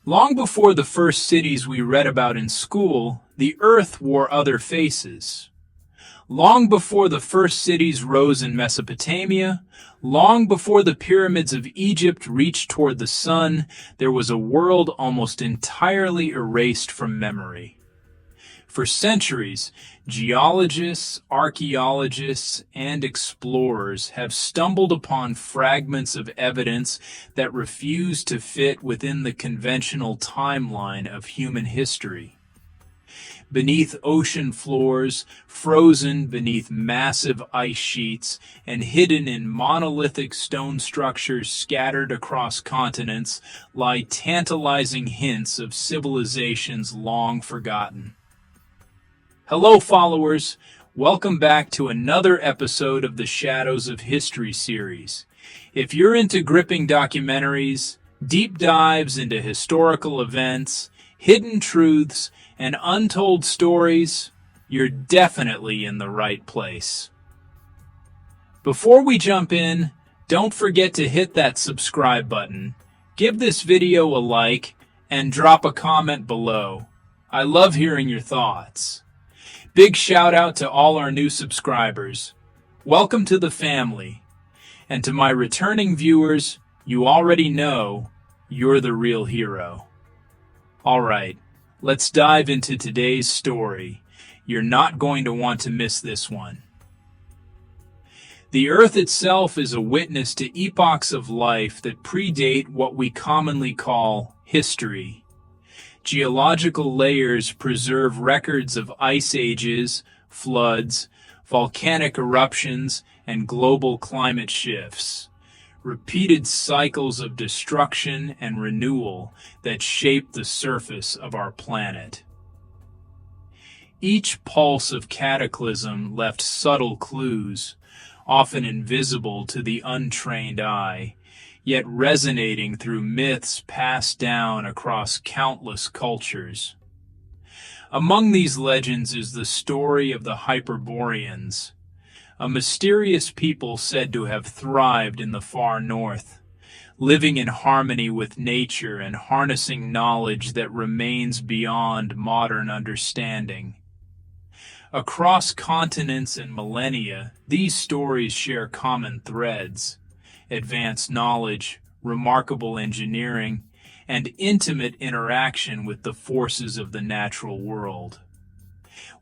Long before the first cities we read about in school, the earth wore other faces. Long before the first cities rose in Mesopotamia, long before the pyramids of Egypt reached toward the sun, there was a world almost entirely erased from memory. For centuries, geologists, archaeologists, and explorers have stumbled upon fragments of evidence that refuse to fit within the conventional timeline of human history. Beneath ocean floors, frozen beneath massive ice sheets, and hidden in monolithic stone structures scattered across continents, lie tantalizing hints of civilizations long forgotten. Hello, followers. Welcome back to another episode of the Shadows of History series. If you're into gripping documentaries, deep dives into historical events, hidden truths, and untold stories, you're definitely in the right place. Before we jump in, don't forget to hit that subscribe button, give this video a like, and drop a comment below. I love hearing your thoughts. Big shout out to all our new subscribers. Welcome to the family. And to my returning viewers, you already know you're the real hero. All right, let's dive into today's story. You're not going to want to miss this one. The Earth itself is a witness to epochs of life that predate what we commonly call history. Geological layers preserve records of ice ages, floods, volcanic eruptions, and global climate shifts. Repeated cycles of destruction and renewal that shape the surface of our planet. Each pulse of cataclysm left subtle clues, often invisible to the untrained eye, yet resonating through myths passed down across countless cultures. Among these legends is the story of the Hyperboreans, a mysterious people said to have thrived in the far north, living in harmony with nature and harnessing knowledge that remains beyond modern understanding. Across continents and millennia, these stories share common threads: advanced knowledge, remarkable engineering, and intimate interaction with the forces of the natural world.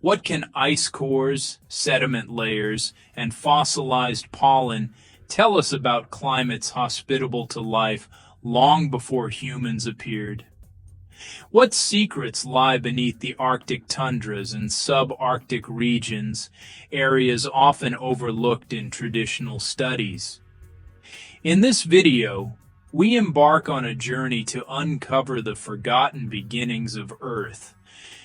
What can ice cores, sediment layers, and fossilized pollen tell us about climates hospitable to life long before humans appeared? What secrets lie beneath the Arctic tundras and subarctic regions, areas often overlooked in traditional studies? In this video, we embark on a journey to uncover the forgotten beginnings of Earth,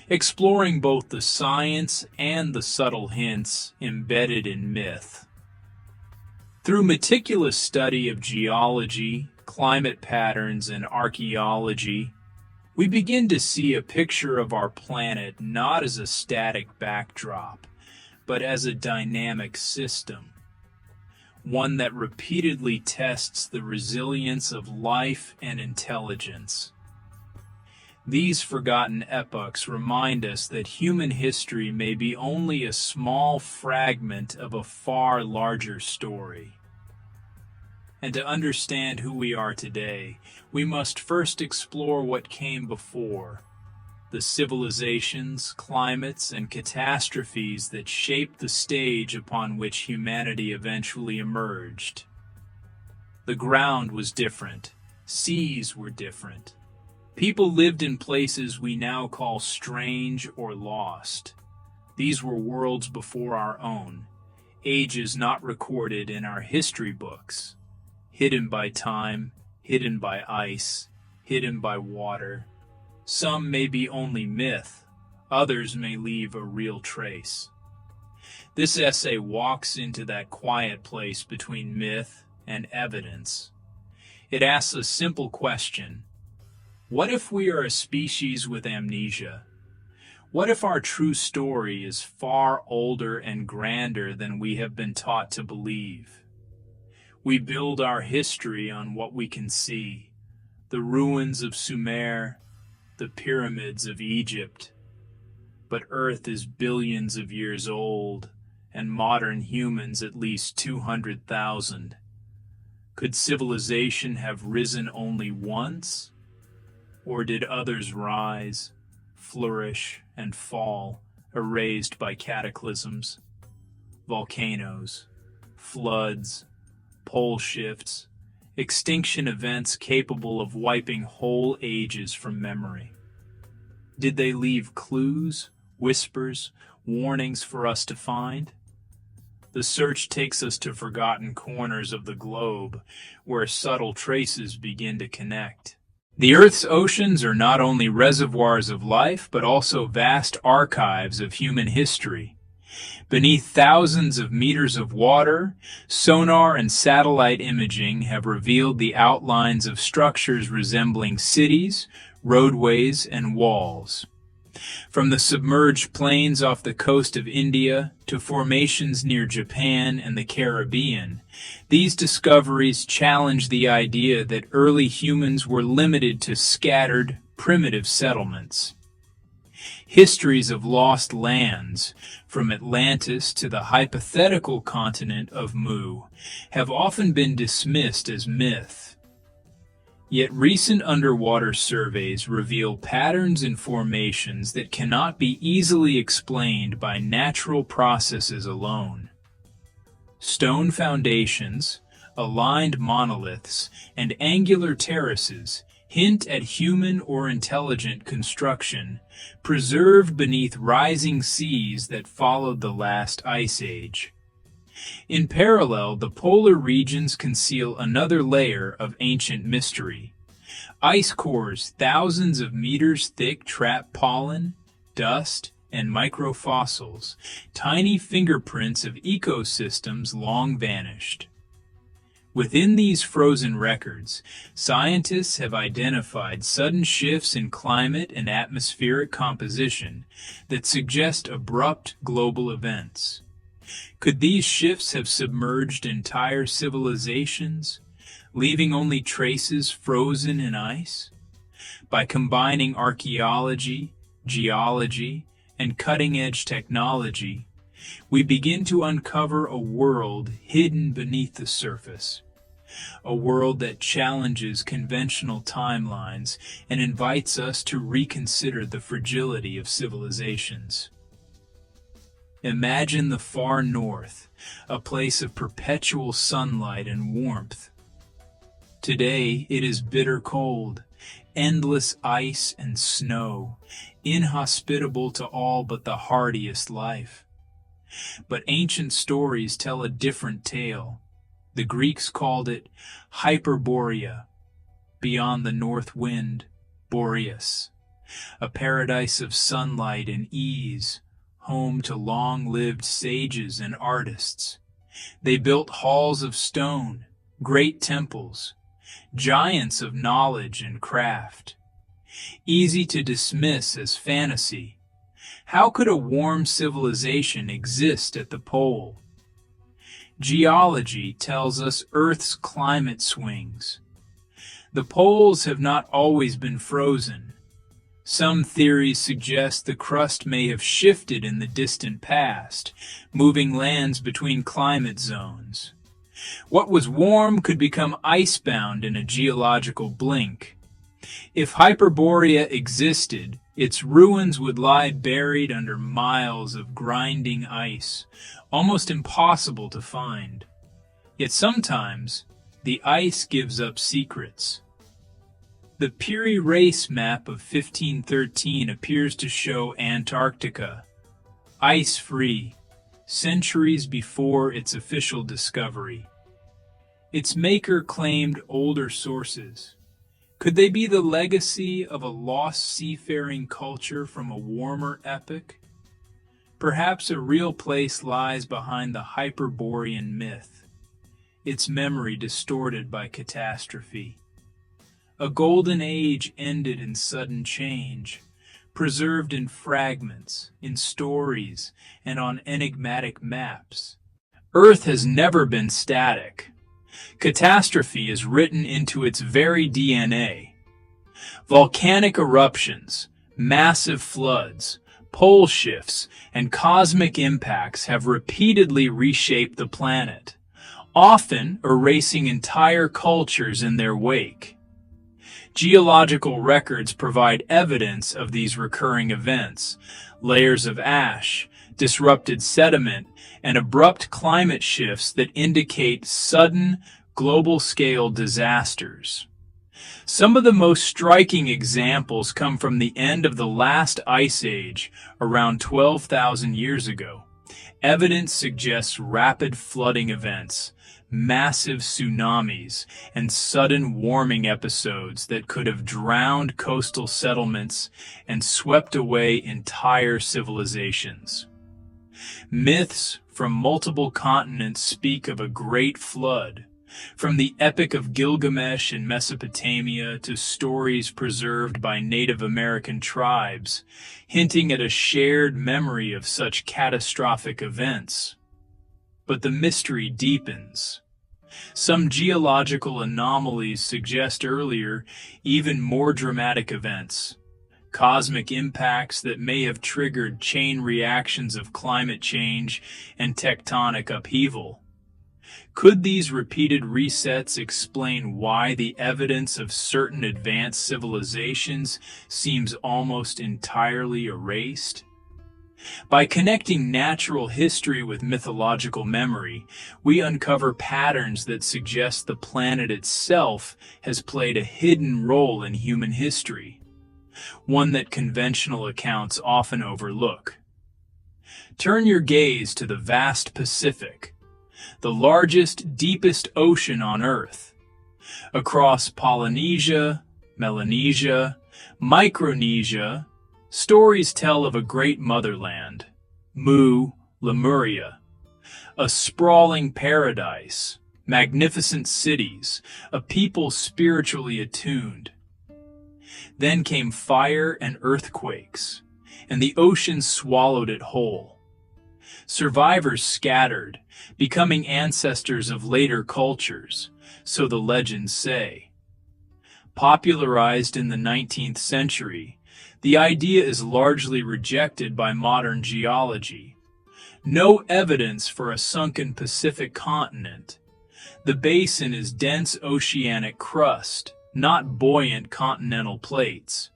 exploring both the science and the subtle hints embedded in myth. Through meticulous study of geology, climate patterns, and archaeology, we begin to see a picture of our planet not as a static backdrop, but as a dynamic system, one that repeatedly tests the resilience of life and intelligence. These forgotten epochs remind us that human history may be only a small fragment of a far larger story. And to understand who we are today, we must first explore what came before, the civilizations, climates, and catastrophes that shaped the stage upon which humanity eventually emerged. The ground was different, seas were different. People lived in places we now call strange or lost. These were worlds before our own, ages not recorded in our history books, hidden by time, hidden by ice, hidden by water. Some may be only myth, others may leave a real trace. This essay walks into that quiet place between myth and evidence. It asks a simple question: what if we are a species with amnesia? What if our true story is far older and grander than we have been taught to believe? We build our history on what we can see: the ruins of Sumer, the pyramids of Egypt. But Earth is billions of years old, and modern humans at least 200,000. Could civilization have risen only once? Or did others rise, flourish, and fall, erased by cataclysms, volcanoes, floods, pole shifts, extinction events capable of wiping whole ages from memory? Did they leave clues, whispers, warnings for us to find? The search takes us to forgotten corners of the globe, where subtle traces begin to connect. The Earth's oceans are not only reservoirs of life, but also vast archives of human history. Beneath thousands of meters of water, sonar and satellite imaging have revealed the outlines of structures resembling cities, roadways, and walls. From the submerged plains off the coast of India to formations near Japan and the Caribbean, these discoveries challenge the idea that early humans were limited to scattered, primitive settlements. Histories of lost lands, from Atlantis to the hypothetical continent of Mu, have often been dismissed as myth. Yet recent underwater surveys reveal patterns in formations that cannot be easily explained by natural processes alone. Stone foundations, aligned monoliths, and angular terraces hint at human or intelligent construction, preserved beneath rising seas that followed the last ice age. In parallel, the polar regions conceal another layer of ancient mystery. Ice cores thousands of meters thick trap pollen, dust, and microfossils, tiny fingerprints of ecosystems long vanished. Within these frozen records, scientists have identified sudden shifts in climate and atmospheric composition that suggest abrupt global events. Could these shifts have submerged entire civilizations, leaving only traces frozen in ice? By combining archaeology, geology, and cutting-edge technology, we begin to uncover a world hidden beneath the surface. A world that challenges conventional timelines and invites us to reconsider the fragility of civilizations. Imagine the far north, a place of perpetual sunlight and warmth. Today it is bitter cold, endless ice and snow, inhospitable to all but the hardiest life. But ancient stories tell a different tale. The Greeks called it Hyperborea, beyond the north wind, Boreas, a paradise of sunlight and ease, home to long-lived sages and artists. They built halls of stone, great temples, giants of knowledge and craft. Easy to dismiss as fantasy, how could a warm civilization exist at the pole? Geology tells us Earth's climate swings. The poles have not always been frozen. Some theories suggest the crust may have shifted in the distant past, moving lands between climate zones. What was warm could become icebound in a geological blink. If Hyperborea existed, its ruins would lie buried under miles of grinding ice, almost impossible to find. Yet sometimes, the ice gives up secrets. The Piri Reis map of 1513 appears to show Antarctica, ice-free, centuries before its official discovery. Its maker claimed older sources. Could they be the legacy of a lost seafaring culture from a warmer epoch? Perhaps a real place lies behind the Hyperborean myth, its memory distorted by catastrophe. A golden age ended in sudden change, preserved in fragments, in stories, and on enigmatic maps. Earth has never been static. Catastrophe is written into its very DNA. Volcanic eruptions, massive floods, pole shifts, and cosmic impacts have repeatedly reshaped the planet, often erasing entire cultures in their wake. Geological records provide evidence of these recurring events: layers of ash, disrupted sediment, and abrupt climate shifts that indicate sudden, global-scale disasters. Some of the most striking examples come from the end of the last ice age, around 12,000 years ago. Evidence suggests rapid flooding events, massive tsunamis, and sudden warming episodes that could have drowned coastal settlements and swept away entire civilizations. Myths from multiple continents speak of a great flood, from the Epic of Gilgamesh in Mesopotamia to stories preserved by Native American tribes, hinting at a shared memory of such catastrophic events. But the mystery deepens. Some geological anomalies suggest earlier, even more dramatic events, cosmic impacts that may have triggered chain reactions of climate change and tectonic upheaval. Could these repeated resets explain why the evidence of certain advanced civilizations seems almost entirely erased? By connecting natural history with mythological memory, we uncover patterns that suggest the planet itself has played a hidden role in human history, one that conventional accounts often overlook. Turn your gaze to the vast Pacific, the largest, deepest ocean on Earth. Across Polynesia, Melanesia, Micronesia, stories tell of a great motherland, Mu, Lemuria, a sprawling paradise, magnificent cities, a people spiritually attuned. Then came fire and earthquakes, and the ocean swallowed it whole. Survivors scattered, becoming ancestors of later cultures, so the legends say. Popularized in the 19th century, the idea is largely rejected by modern geology. No evidence for a sunken Pacific continent. The basin is dense oceanic crust, not buoyant continental plates.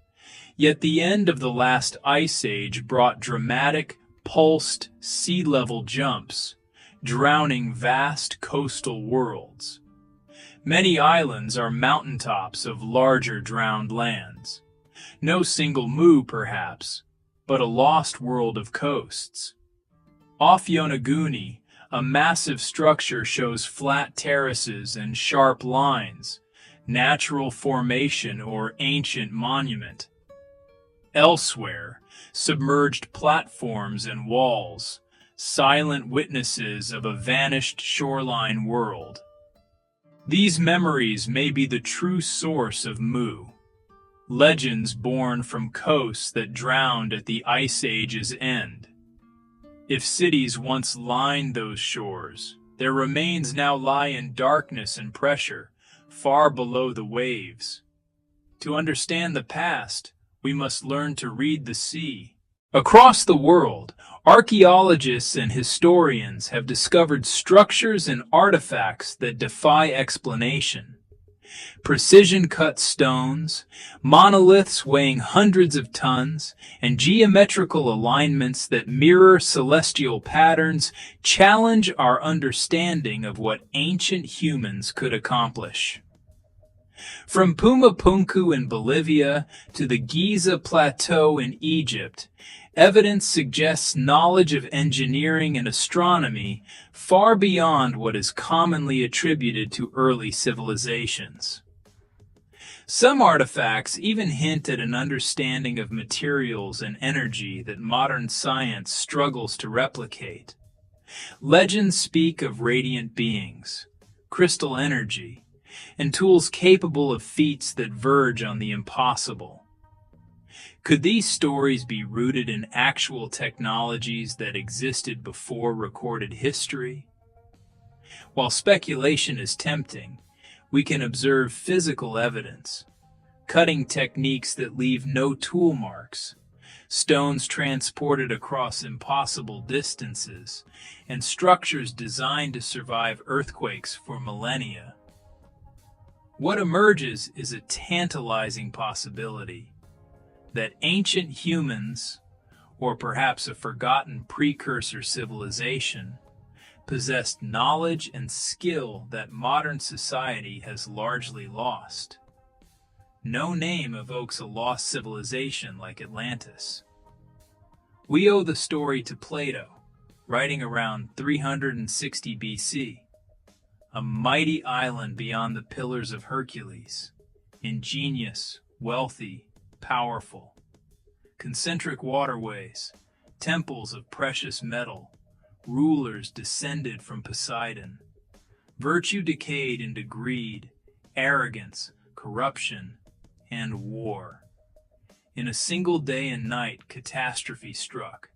Yet the end of the last ice age brought dramatic, pulsed sea level jumps, drowning vast coastal worlds. Many islands are mountaintops of larger drowned lands. No single Mu, perhaps, but a lost world of coasts. Off Yonaguni, a massive structure shows flat terraces and sharp lines, natural formation or ancient monument. Elsewhere, submerged platforms and walls, silent witnesses of a vanished shoreline world. These memories may be the true source of Mu, legends born from coasts that drowned at the Ice Age's end. If cities once lined those shores, their remains now lie in darkness and pressure, far below the waves. To understand the past, we must learn to read the sea. Across the world, archaeologists and historians have discovered structures and artifacts that defy explanation. Precision-cut stones, monoliths weighing hundreds of tons, and geometrical alignments that mirror celestial patterns challenge our understanding of what ancient humans could accomplish. From Pumapunku in Bolivia to the Giza Plateau in Egypt, evidence suggests knowledge of engineering and astronomy far beyond what is commonly attributed to early civilizations. Some artifacts even hint at an understanding of materials and energy that modern science struggles to replicate. Legends speak of radiant beings, crystal energy, and tools capable of feats that verge on the impossible. Could these stories be rooted in actual technologies that existed before recorded history? While speculation is tempting, we can observe physical evidence. cutting techniques that leave no tool marks, stones transported across impossible distances, and structures designed to survive earthquakes for millennia. What emerges is a tantalizing possibility that ancient humans, or perhaps a forgotten precursor civilization, possessed knowledge and skill that modern society has largely lost. No name evokes a lost civilization like Atlantis. We owe the story to Plato, writing around 360 BC. A mighty island beyond the Pillars of Hercules, ingenious, wealthy, powerful. Concentric waterways, temples of precious metal, rulers descended from Poseidon. Virtue decayed into greed, arrogance, corruption, and war. In a single day and night, catastrophe struck,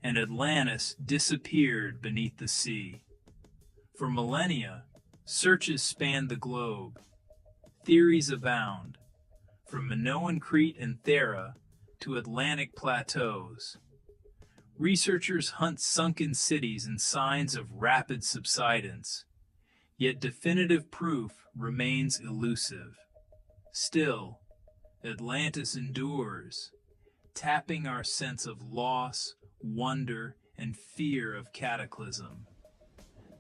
and Atlantis disappeared beneath the sea. For millennia, searches spanned the globe. Theories abound, from Minoan Crete and Thera to Atlantic plateaus. Researchers hunt sunken cities and signs of rapid subsidence, yet definitive proof remains elusive. Still, Atlantis endures, tapping our sense of loss, wonder, and fear of cataclysm.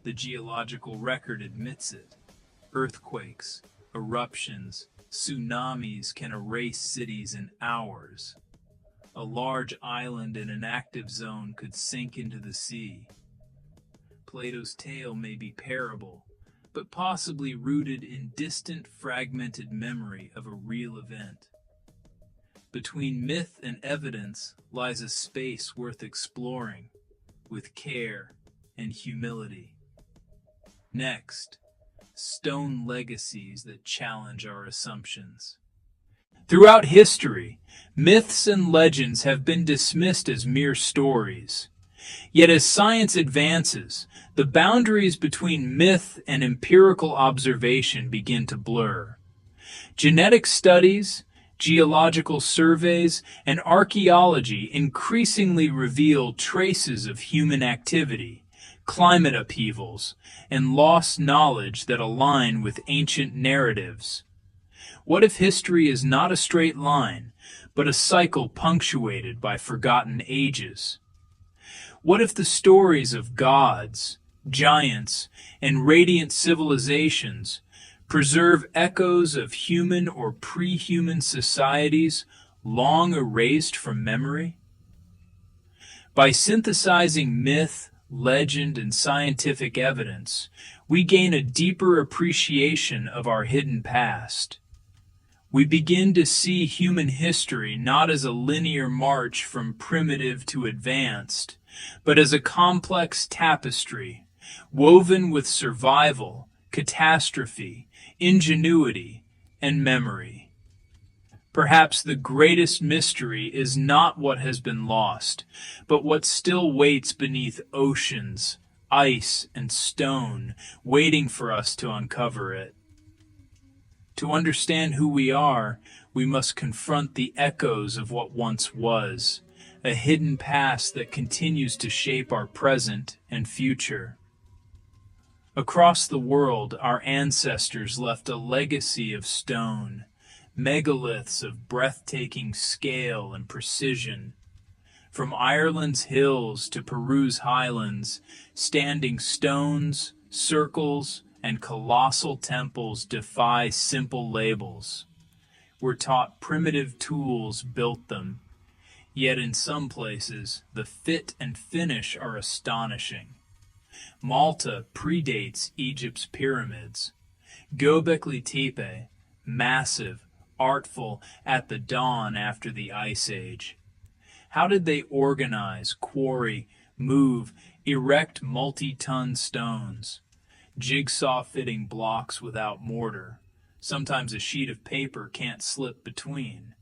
The geological record admits it. Earthquakes, eruptions, tsunamis can erase cities in hours. A large island in an active zone could sink into the sea. Plato's tale may be parable, but possibly rooted in distant, fragmented memory of a real event. Between myth and evidence lies a space worth exploring, with care and humility. Next, stone legacies that challenge our assumptions. Throughout history, myths and legends have been dismissed as mere stories. Yet as science advances, the boundaries between myth and empirical observation begin to blur. Genetic studies, geological surveys, and archaeology increasingly reveal traces of human activity, climate upheavals, and lost knowledge that align with ancient narratives. What if history is not a straight line, but a cycle punctuated by forgotten ages? What if the stories of gods, giants, and radiant civilizations preserve echoes of human or pre-human societies long erased from memory? By synthesizing myth, legend, and scientific evidence, we gain a deeper appreciation of our hidden past. We begin to see human history not as a linear march from primitive to advanced, but as a complex tapestry, woven with survival, catastrophe, ingenuity, and memory. Perhaps the greatest mystery is not what has been lost, but what still waits beneath oceans, ice, and stone, waiting for us to uncover it. To understand who we are, we must confront the echoes of what once was, a hidden past that continues to shape our present and future. Across the world, our ancestors left a legacy of stone, megaliths of breathtaking scale and precision. From Ireland's hills to Peru's highlands, standing stones, circles, and colossal temples defy simple labels. We're taught primitive tools built them, yet in some places, the fit and finish are astonishing. Malta predates Egypt's pyramids. Göbekli Tepe, massive, artful, at the dawn after the Ice Age. How did they organize, quarry, move, erect multi-ton stones? Jigsaw-fitting blocks without mortar. Sometimes a sheet of paper can't slip between.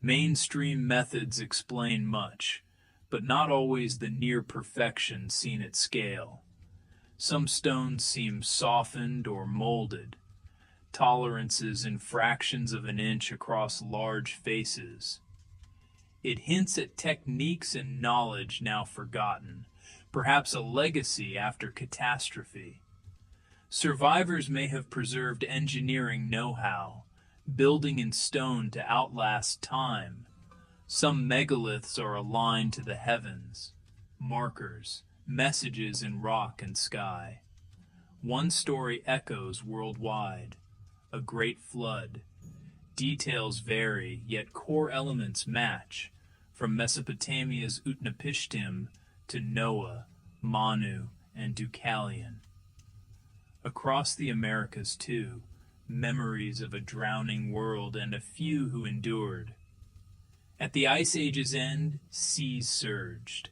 Mainstream methods explain much, but not always the near perfection seen at scale. Some stones seem softened or molded. tolerances in fractions of an inch across large faces. It hints at techniques and knowledge now forgotten, perhaps a legacy after catastrophe. Survivors may have preserved engineering know-how, building in stone to outlast time. Some megaliths are aligned to the heavens, markers, messages in rock and sky. One story echoes worldwide, a great flood. Details vary, yet core elements match, from Mesopotamia's Utnapishtim to Noah, Manu, and Deucalion. Across the Americas, too, memories of a drowning world and a few who endured. At the Ice Age's end, seas surged,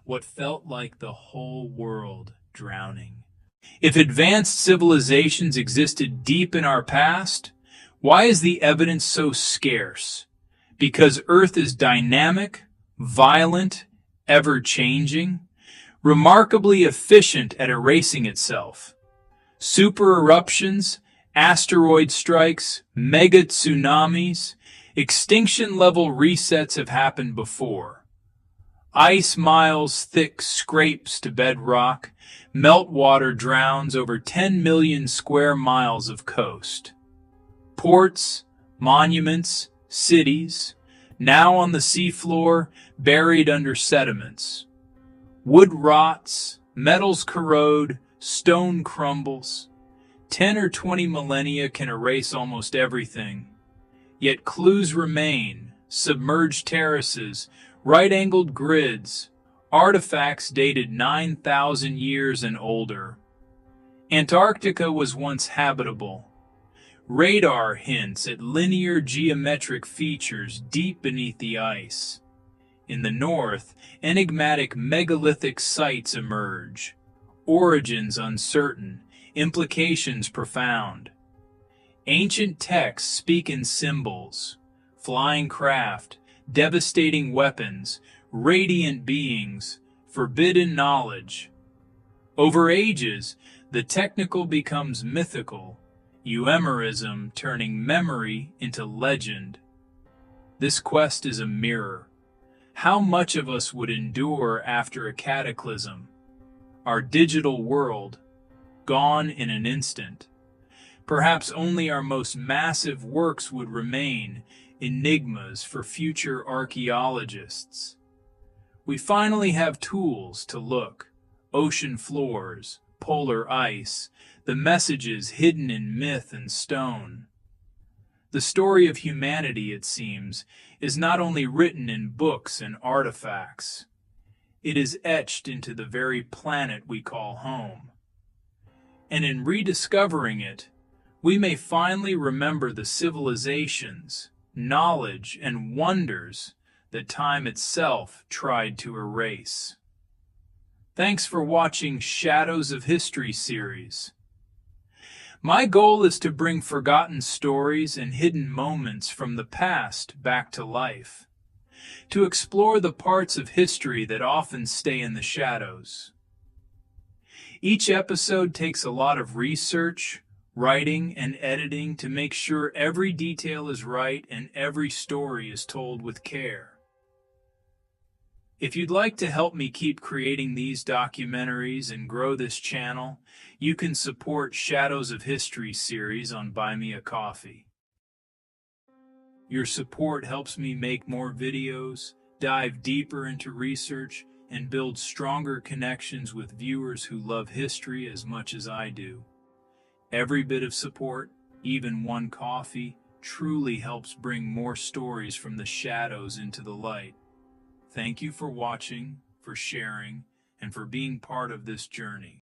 what felt like the whole world drowning. If advanced civilizations existed deep in our past, why is the evidence so scarce? Because Earth is dynamic, violent, ever-changing, remarkably efficient at erasing itself. Super eruptions, asteroid strikes, mega tsunamis, extinction-level resets have happened before. Ice miles thick scrapes to bedrock, meltwater drowns over 10 million square miles of coast. Ports, monuments, cities, now on the seafloor, buried under sediments. Wood rots, metals corrode, stone crumbles. 10 or 20 millennia can erase almost everything. Yet clues remain, submerged terraces, right-angled grids, artifacts dated 9,000 years and older. Antarctica was once habitable. Radar hints at linear geometric features deep beneath the ice. In the north, enigmatic megalithic sites emerge. Origins uncertain, implications profound. Ancient texts speak in symbols, flying craft, devastating weapons, radiant beings, forbidden knowledge. Over ages, the technical becomes mythical, euhemerism turning memory into legend. This quest is a mirror. How much of us would endure after a cataclysm? Our digital world, gone in an instant. Perhaps only our most massive works would remain, enigmas for future archaeologists. We finally have tools to look, ocean floors, polar ice, the messages hidden in myth and stone. The story of humanity, it seems, is not only written in books and artifacts. It is etched into the very planet we call home. And in rediscovering it, we may finally remember the civilizations, knowledge, and wonders that time itself tried to erase. Thanks for watching Shadows of History series. My goal is to bring forgotten stories and hidden moments from the past back to life, to explore the parts of history that often stay in the shadows. Each episode takes a lot of research, writing, and editing to make sure every detail is right and every story is told with care. If you'd like to help me keep creating these documentaries and grow this channel, you can support Shadows of History series on Buy Me a Coffee. Your support helps me make more videos, dive deeper into research, and build stronger connections with viewers who love history as much as I do. Every bit of support, even one coffee, truly helps bring more stories from the shadows into the light. Thank you for watching, for sharing, and for being part of this journey.